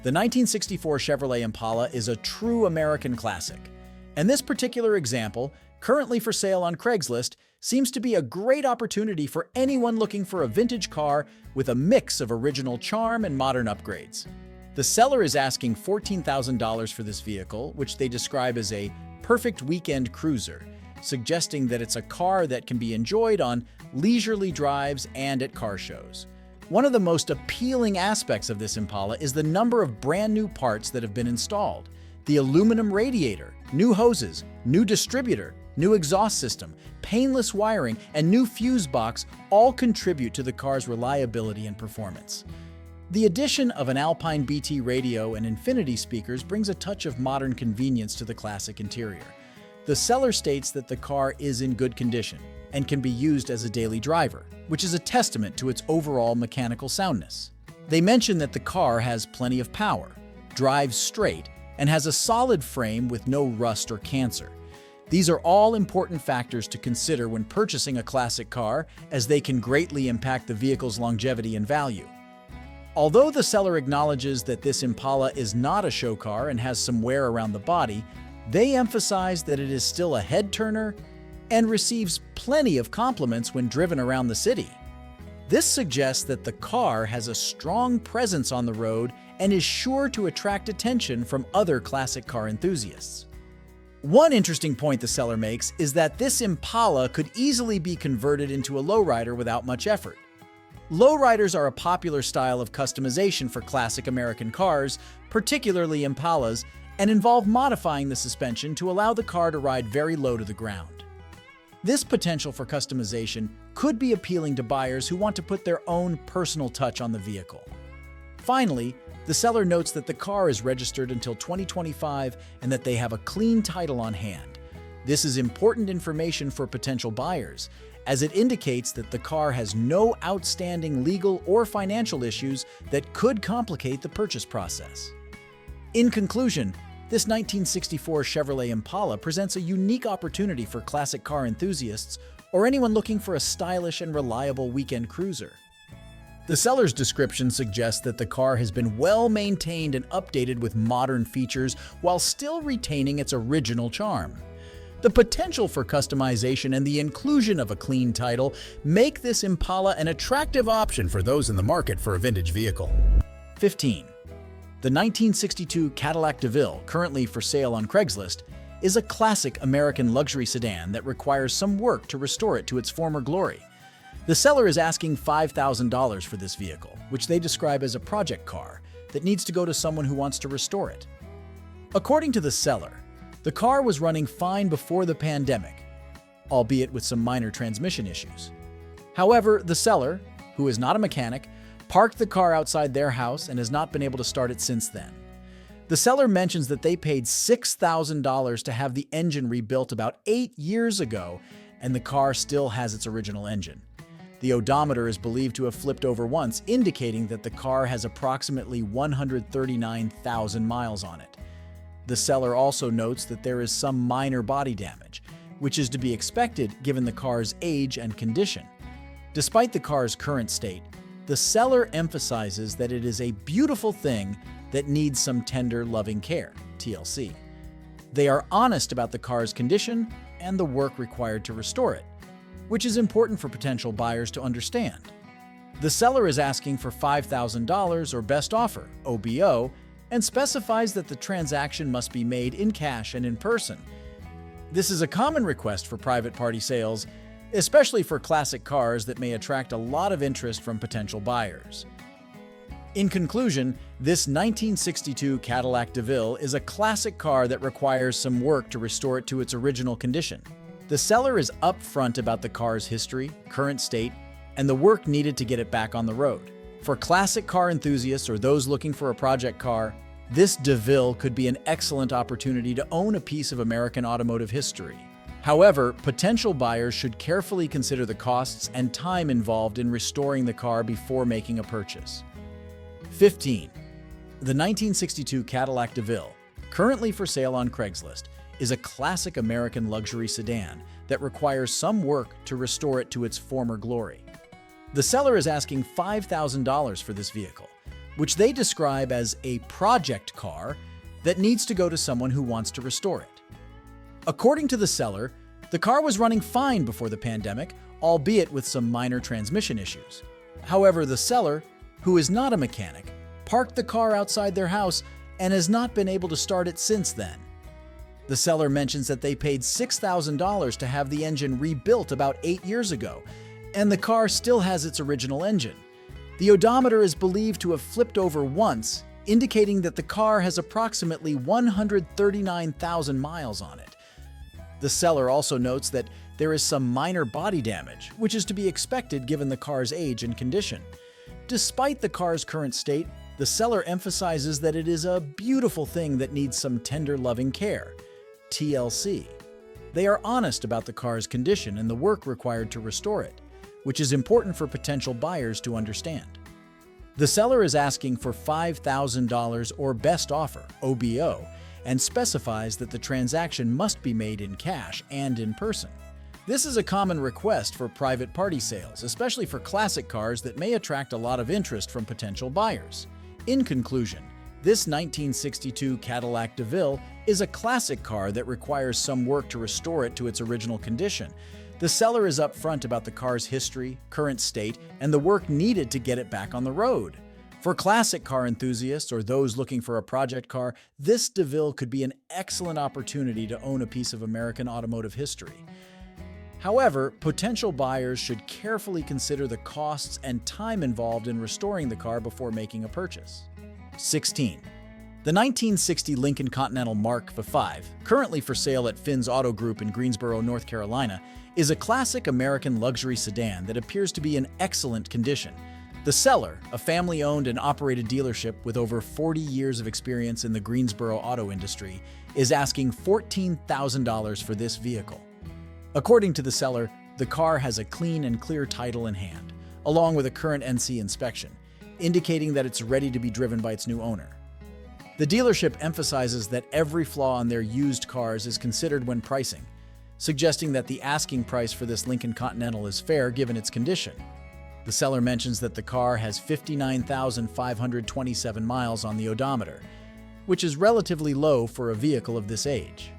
Speaker 1: The 1964 Chevrolet Impala is a true American classic. And this particular example, currently for sale on Craigslist, seems to be a great opportunity for anyone looking for a vintage car with a mix of original charm and modern upgrades. The seller is asking $14,000 for this vehicle, which they describe as a perfect weekend cruiser, suggesting that it's a car that can be enjoyed on leisurely drives and at car shows. One of the most appealing aspects of this Impala is the number of brand new parts that have been installed. The aluminum radiator, new hoses, new distributor, new exhaust system, painless wiring, and new fuse box all contribute to the car's reliability and performance. The addition of an Alpine BT radio and Infinity speakers brings a touch of modern convenience to the classic interior. The seller states that the car is in good condition and can be used as a daily driver, which is a testament to its overall mechanical soundness. They mention that the car has plenty of power, drives straight, and has a solid frame with no rust or cancer. These are all important factors to consider when purchasing a classic car, as they can greatly impact the vehicle's longevity and value. Although the seller acknowledges that this Impala is not a show car and has some wear around the body, they emphasize that it is still a head-turner and receives plenty of compliments when driven around the city. This suggests that the car has a strong presence on the road and is sure to attract attention from other classic car enthusiasts. One interesting point the seller makes is that this Impala could easily be converted into a lowrider without much effort. Lowriders are a popular style of customization for classic American cars, particularly Impalas, and involve modifying the suspension to allow the car to ride very low to the ground. This potential for customization could be appealing to buyers who want to put their own personal touch on the vehicle. Finally, the seller notes that the car is registered until 2025 and that they have a clean title on hand. This is important information for potential buyers, as it indicates that the car has no outstanding legal or financial issues that could complicate the purchase process. In conclusion, this 1964 Chevrolet Impala presents a unique opportunity for classic car enthusiasts or anyone looking for a stylish and reliable weekend cruiser. The seller's description suggests that the car has been well maintained and updated with modern features while still retaining its original charm. The potential for customization and the inclusion of a clean title make this Impala an attractive option for those in the market for a vintage vehicle. 15. The 1962 Cadillac DeVille, currently for sale on Craigslist, is a classic American luxury sedan that requires some work to restore it to its former glory. The seller is asking $5,000 for this vehicle, which they describe as a project car that needs to go to someone who wants to restore it. According to the seller, the car was running fine before the pandemic, albeit with some minor transmission issues. However, the seller, who is not a mechanic, parked the car outside their house and has not been able to start it since then. The seller mentions that they paid $6,000 to have the engine rebuilt about 8 years ago, and the car still has its original engine. The odometer is believed to have flipped over once, indicating that the car has approximately 139,000 miles on it. The seller also notes that there is some minor body damage, which is to be expected given the car's age and condition. Despite the car's current state, the seller emphasizes that it is a beautiful thing that needs some tender, loving care, TLC. They are honest about the car's condition and the work required to restore it, which is important for potential buyers to understand. The seller is asking for $5,000 or best offer, OBO, and specifies that the transaction must be made in cash and in person. This is a common request for private party sales, especially for classic cars that may attract a lot of interest from potential buyers. In conclusion, this 1962 Cadillac DeVille is a classic car that requires some work to restore it to its original condition. The seller is upfront about the car's history, current state, and the work needed to get it back on the road. For classic car enthusiasts or those looking for a project car, this DeVille could be an excellent opportunity to own a piece of American automotive history. However, potential buyers should carefully consider the costs and time involved in restoring the car before making a purchase. 15. The 1962 Cadillac DeVille, currently for sale on Craigslist, is a classic American luxury sedan that requires some work to restore it to its former glory. The seller is asking $5,000 for this vehicle, which they describe as a project car that needs to go to someone who wants to restore it. According to the seller, the car was running fine before the pandemic, albeit with some minor transmission issues. However, the seller, who is not a mechanic, parked the car outside their house and has not been able to start it since then. The seller mentions that they paid $6,000 to have the engine rebuilt about 8 years ago, and the car still has its original engine. The odometer is believed to have flipped over once, indicating that the car has approximately 139,000 miles on it. The seller also notes that there is some minor body damage, which is to be expected given the car's age and condition. Despite the car's current state, the seller emphasizes that it is a beautiful thing that needs some tender, loving care. TLC. They are honest about the car's condition and the work required to restore it, which is important for potential buyers to understand. The seller is asking for $5,000 or best offer, OBO, and specifies that the transaction must be made in cash and in person. This is a common request for private party sales, especially for classic cars that may attract a lot of interest from potential buyers. In conclusion, this 1962 Cadillac DeVille is a classic car that requires some work to restore it to its original condition. The seller is upfront about the car's history, current state, and the work needed to get it back on the road. For classic car enthusiasts or those looking for a project car, this DeVille could be an excellent opportunity to own a piece of American automotive history. However, potential buyers should carefully consider the costs and time involved in restoring the car before making a purchase. 16. The 1960 Lincoln Continental Mark V, currently for sale at Finn's Auto Group in Greensboro, North Carolina, is a classic American luxury sedan that appears to be in excellent condition. The seller, a family-owned and operated dealership with over 40 years of experience in the Greensboro auto industry, is asking $14,000 for this vehicle. According to the seller, the car has a clean and clear title in hand, along with a current NC inspection, indicating that it's ready to be driven by its new owner. The dealership emphasizes that every flaw on their used cars is considered when pricing, suggesting that the asking price for this Lincoln Continental is fair given its condition. The seller mentions that the car has 59,527 miles on the odometer, which is relatively low for a vehicle of this age.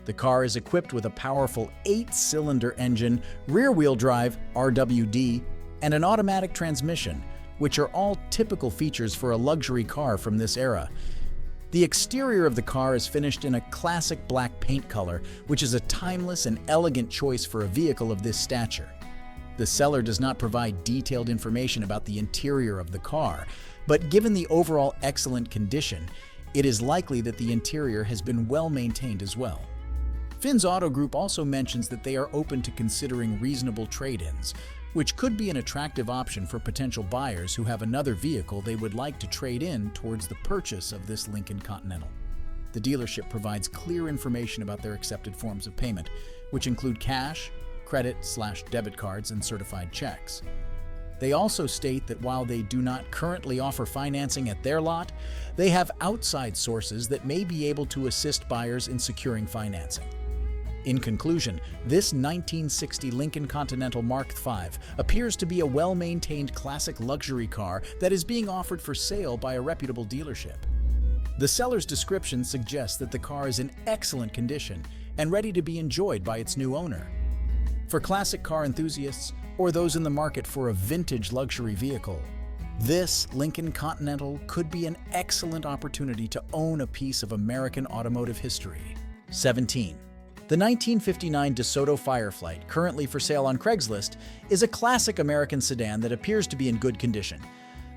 Speaker 1: The car is equipped with a powerful 8-cylinder engine, rear-wheel drive (RWD), and an automatic transmission, which are all typical features for a luxury car from this era. The exterior of the car is finished in a classic black paint color, which is a timeless and elegant choice for a vehicle of this stature. The seller does not provide detailed information about the interior of the car, but given the overall excellent condition, it is likely that the interior has been well maintained as well. Finn's Auto Group also mentions that they are open to considering reasonable trade-ins, which could be an attractive option for potential buyers who have another vehicle they would like to trade in towards the purchase of this Lincoln Continental. The dealership provides clear information about their accepted forms of payment, which include cash, credit/debit cards, and certified checks. They also state that while they do not currently offer financing at their lot, they have outside sources that may be able to assist buyers in securing financing. In conclusion, this 1960 Lincoln Continental Mark V appears to be a well-maintained classic luxury car that is being offered for sale by a reputable dealership. The seller's description suggests that the car is in excellent condition and ready to be enjoyed by its new owner. For classic car enthusiasts or those in the market for a vintage luxury vehicle, this Lincoln Continental could be an excellent opportunity to own a piece of American automotive history. 17. The 1959 DeSoto Fireflight, currently for sale on Craigslist, is a classic American sedan that appears to be in good condition.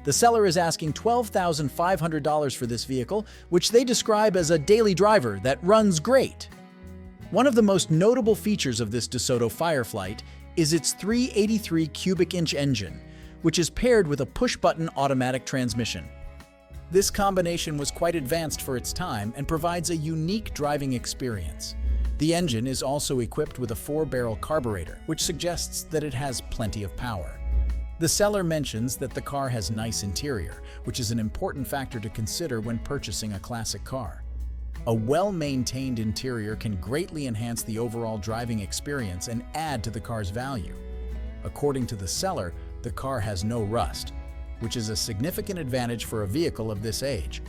Speaker 1: The seller is asking $12,500 for this vehicle, which they describe as a daily driver that runs great. One of the most notable features of this DeSoto Fireflight is its 383 cubic inch engine, which is paired with a push-button automatic transmission. This combination was quite advanced for its time and provides a unique driving experience. The engine is also equipped with a 4-barrel carburetor, which suggests that it has plenty of power. The seller mentions that the car has nice interior, which is an important factor to consider when purchasing a classic car. A well-maintained interior can greatly enhance the overall driving experience and add to the car's value. According to the seller, the car has no rust, which is a significant advantage for a vehicle of this age.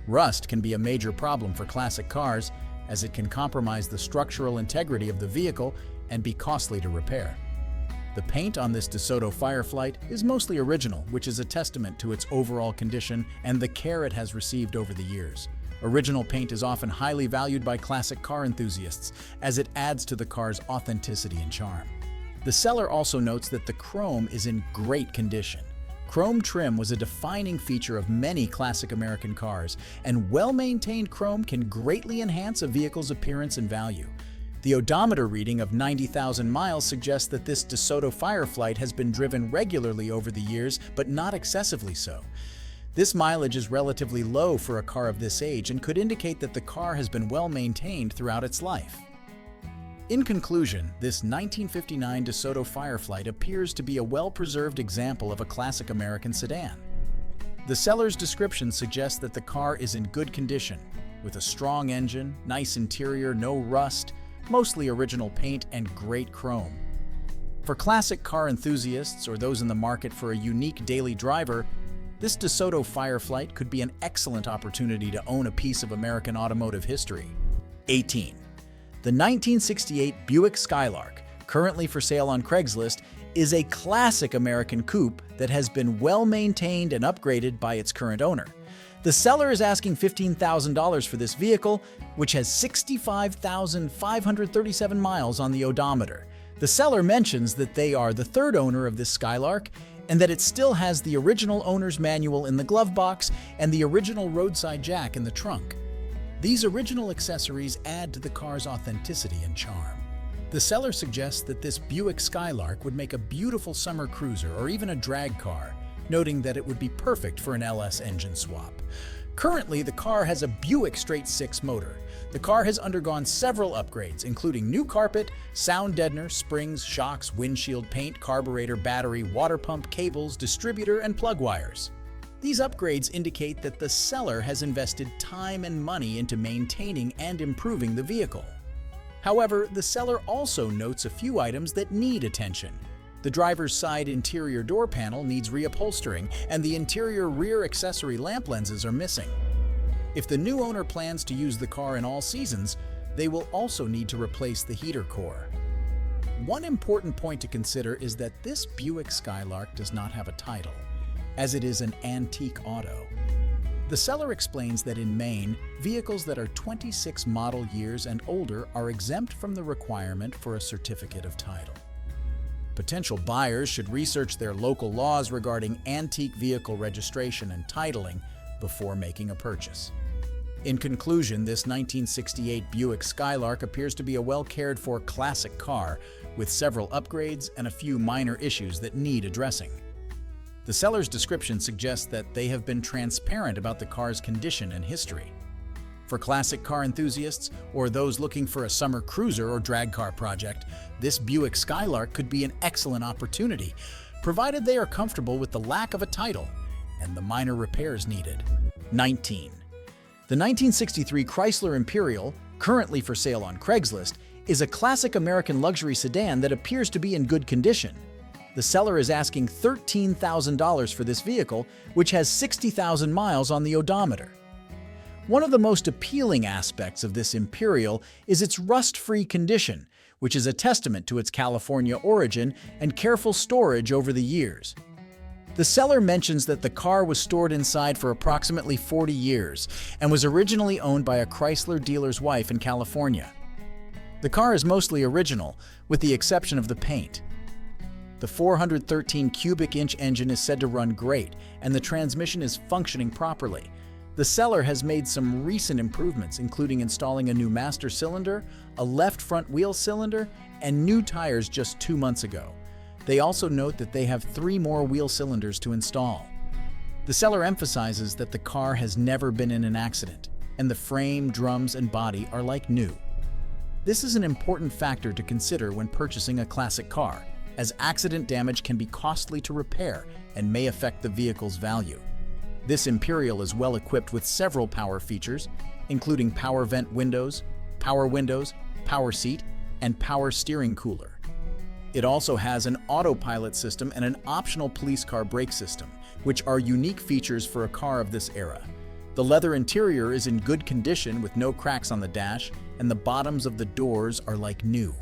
Speaker 1: Rust can be a major problem for classic cars, as it can compromise the structural integrity of the vehicle and be costly to repair. The paint on this DeSoto Fireflight is mostly original, which is a testament to its overall condition and the care it has received over the years. Original paint is often highly valued by classic car enthusiasts, as it adds to the car's authenticity and charm. The seller also notes that the chrome is in great condition. Chrome trim was a defining feature of many classic American cars, and well-maintained chrome can greatly enhance a vehicle's appearance and value. The odometer reading of 90,000 miles suggests that this DeSoto Firefly has been driven regularly over the years, but not excessively so. This mileage is relatively low for a car of this age and could indicate that the car has been well maintained throughout its life. In conclusion, this 1959 DeSoto Firefly appears to be a well-preserved example of a classic American sedan. The seller's description suggests that the car is in good condition, with a strong engine, nice interior, no rust, mostly original paint, and great chrome. For classic car enthusiasts or those in the market for a unique daily driver, this DeSoto Firefly could be an excellent opportunity to own a piece of American automotive history. 18. The 1968 Buick Skylark, currently for sale on Craigslist, is a classic American coupe that has been well maintained and upgraded by its current owner. The seller is asking $15,000 for this vehicle, which has 65,537 miles on the odometer. The seller mentions that they are the third owner of this Skylark and that it still has the original owner's manual in the glove box and the original roadside jack in the trunk. These original accessories add to the car's authenticity and charm. The seller suggests that this Buick Skylark would make a beautiful summer cruiser or even a drag car, noting that it would be perfect for an LS engine swap. Currently, the car has a Buick straight-six motor. The car has undergone several upgrades, including new carpet, sound deadener, springs, shocks, windshield paint, carburetor, battery, water pump, cables, distributor, and plug wires. These upgrades indicate that the seller has invested time and money into maintaining and improving the vehicle. However, the seller also notes a few items that need attention. The driver's side interior door panel needs reupholstering, and the interior rear accessory lamp lenses are missing. If the new owner plans to use the car in all seasons, they will also need to replace the heater core. One important point to consider is that this Buick Skylark does not have a title, as it is an antique auto. The seller explains that in Maine, vehicles that are 26 model years and older are exempt from the requirement for a certificate of title. Potential buyers should research their local laws regarding antique vehicle registration and titling before making a purchase. In conclusion, this 1968 Buick Skylark appears to be a well-cared-for classic car with several upgrades and a few minor issues that need addressing. The seller's description suggests that they have been transparent about the car's condition and history. For classic car enthusiasts or those looking for a summer cruiser or drag car project, this Buick Skylark could be an excellent opportunity, provided they are comfortable with the lack of a title and the minor repairs needed. 19. The 1963 Chrysler Imperial, currently for sale on Craigslist, is a classic American luxury sedan that appears to be in good condition. The seller is asking $13,000 for this vehicle, which has 60,000 miles on the odometer. One of the most appealing aspects of this Imperial is its rust-free condition, which is a testament to its California origin and careful storage over the years. The seller mentions that the car was stored inside for approximately 40 years and was originally owned by a Chrysler dealer's wife in California. The car is mostly original, with the exception of the paint. The 413 cubic inch engine is said to run great, and the transmission is functioning properly. The seller has made some recent improvements, including installing a new master cylinder, a left front wheel cylinder, and new tires just 2 months ago. They also note that they have 3 more wheel cylinders to install. The seller emphasizes that the car has never been in an accident, and the frame, drums, and body are like new. This is an important factor to consider when purchasing a classic car, as accident damage can be costly to repair and may affect the vehicle's value. This Imperial is well equipped with several power features, including power vent windows, power seat, and power steering cooler. It also has an autopilot system and an optional police car brake system, which are unique features for a car of this era. The leather interior is in good condition with no cracks on the dash, and the bottoms of the doors are like new.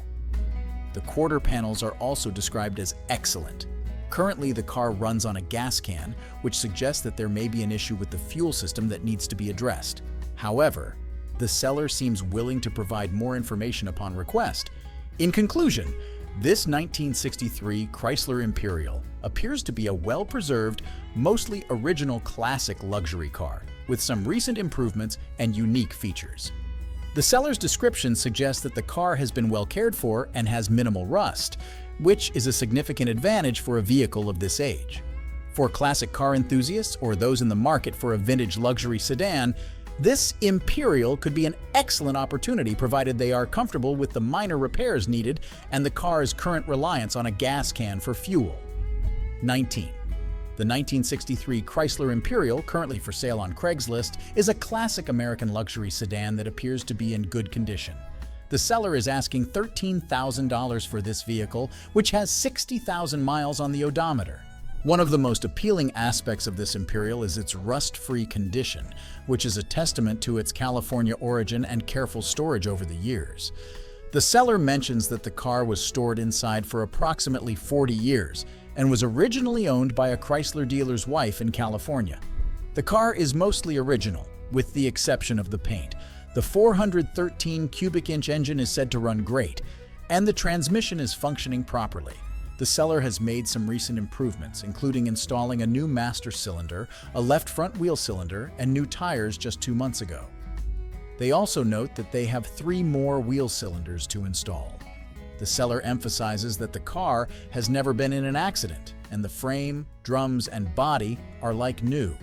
Speaker 1: The quarter panels are also described as excellent. Currently, the car runs on a gas can, which suggests that there may be an issue with the fuel system that needs to be addressed. However, the seller seems willing to provide more information upon request. In conclusion, this 1963 Chrysler Imperial appears to be a well-preserved, mostly original classic luxury car with some recent improvements and unique features. The seller's description suggests that the car has been well cared for and has minimal rust, which is a significant advantage for a vehicle of this age. For classic car enthusiasts or those in the market for a vintage luxury sedan, this Imperial could be an excellent opportunity provided they are comfortable with the minor repairs needed and the car's current reliance on a gas can for fuel. 19. The 1963 Chrysler Imperial, currently for sale on Craigslist, is a classic American luxury sedan that appears to be in good condition. The seller is asking $13,000 for this vehicle, which has 60,000 miles on the odometer. One of the most appealing aspects of this Imperial is its rust-free condition, which is a testament to its California origin and careful storage over the years. The seller mentions that the car was stored inside for approximately 40 years and was originally owned by a Chrysler dealer's wife in California. The car is mostly original, with the exception of the paint. The 413 cubic inch engine is said to run great, and the transmission is functioning properly. The seller has made some recent improvements, including installing a new master cylinder, a left front wheel cylinder, and new tires just 2 months ago. They also note that they have 3 more wheel cylinders to install. The seller emphasizes that the car has never been in an accident, and the frame, drums, and body are like new.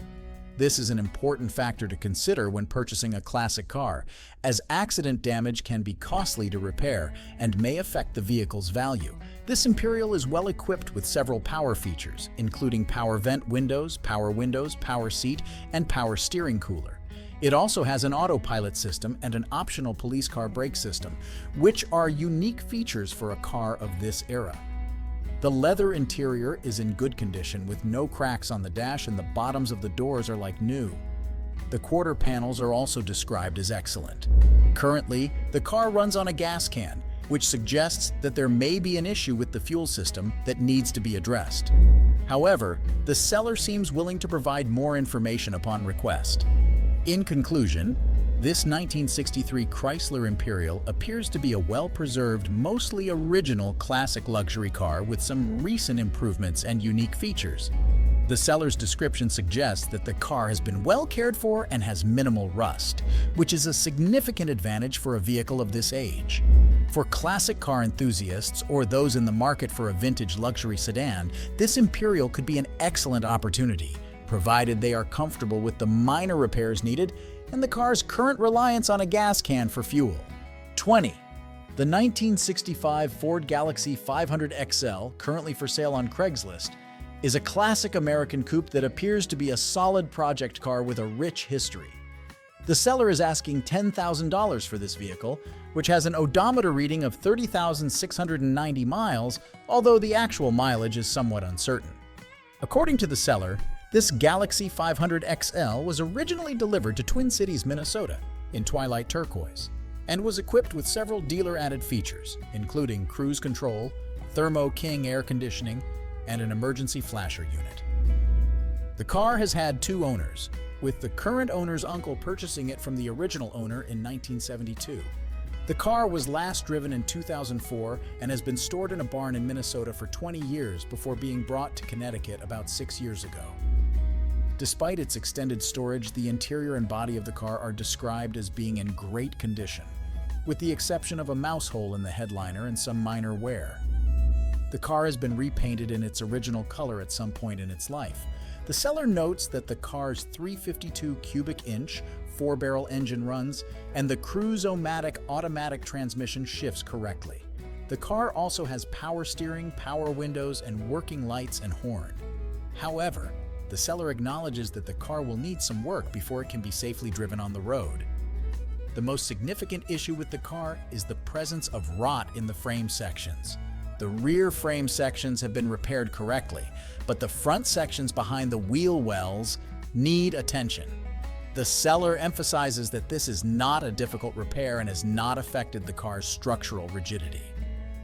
Speaker 1: This is an important factor to consider when purchasing a classic car, as accident damage can be costly to repair and may affect the vehicle's value. This Imperial is well equipped with several power features, including power vent windows, power seat, and power steering cooler. It also has an autopilot system and an optional police car brake system, which are unique features for a car of this era. The leather interior is in good condition with no cracks on the dash, and the bottoms of the doors are like new. The quarter panels are also described as excellent. Currently, the car runs on a gas can, which suggests that there may be an issue with the fuel system that needs to be addressed. However, the seller seems willing to provide more information upon request. In conclusion, this 1963 Chrysler Imperial appears to be a well-preserved, mostly original classic luxury car with some recent improvements and unique features. The seller's description suggests that the car has been well cared for and has minimal rust, which is a significant advantage for a vehicle of this age. For classic car enthusiasts or those in the market for a vintage luxury sedan, this Imperial could be an excellent opportunity, provided they are comfortable with the minor repairs needed and the car's current reliance on a gas can for fuel. 20. The 1965 Ford Galaxy 500 XL, currently for sale on Craigslist, is a classic American coupe that appears to be a solid project car with a rich history. The seller is asking $10,000 for this vehicle, which has an odometer reading of 30,690 miles, although the actual mileage is somewhat uncertain. According to the seller, this Galaxy 500 XL was originally delivered to Twin Cities, Minnesota, in Twilight Turquoise, and was equipped with several dealer-added features, including cruise control, Thermo King air conditioning, and an emergency flasher unit. The car has had 2 owners, with the current owner's uncle purchasing it from the original owner in 1972. The car was last driven in 2004 and has been stored in a barn in Minnesota for 20 years before being brought to Connecticut about 6 years ago. Despite its extended storage, the interior and body of the car are described as being in great condition, with the exception of a mouse hole in the headliner and some minor wear. The car has been repainted in its original color at some point in its life. The seller notes that the car's 352 cubic inch 4-barrel engine runs, and the Cruise-O-Matic automatic transmission shifts correctly. The car also has power steering, power windows, and working lights and horn. However, the seller acknowledges that the car will need some work before it can be safely driven on the road. The most significant issue with the car is the presence of rot in the frame sections. The rear frame sections have been repaired correctly, but the front sections behind the wheel wells need attention. The seller emphasizes that this is not a difficult repair and has not affected the car's structural rigidity.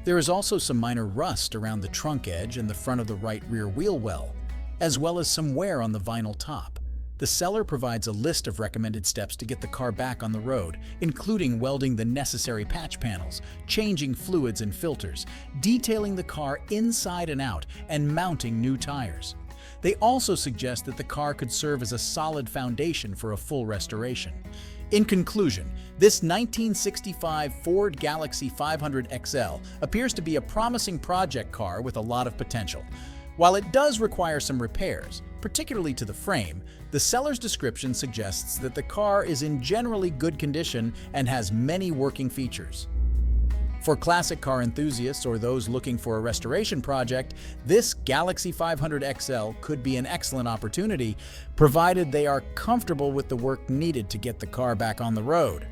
Speaker 1: There is also some minor rust around the trunk edge and the front of the right rear wheel well, as well as some wear on the vinyl top. The seller provides a list of recommended steps to get the car back on the road, including welding the necessary patch panels, changing fluids and filters, detailing the car inside and out, and mounting new tires. They also suggest that the car could serve as a solid foundation for a full restoration. In conclusion, this 1965 Ford Galaxy 500 XL appears to be a promising project car with a lot of potential. While it does require some repairs, particularly to the frame, the seller's description suggests that the car is in generally good condition and has many working features. For classic car enthusiasts or those looking for a restoration project, this Galaxy 500 XL could be an excellent opportunity, provided they are comfortable with the work needed to get the car back on the road.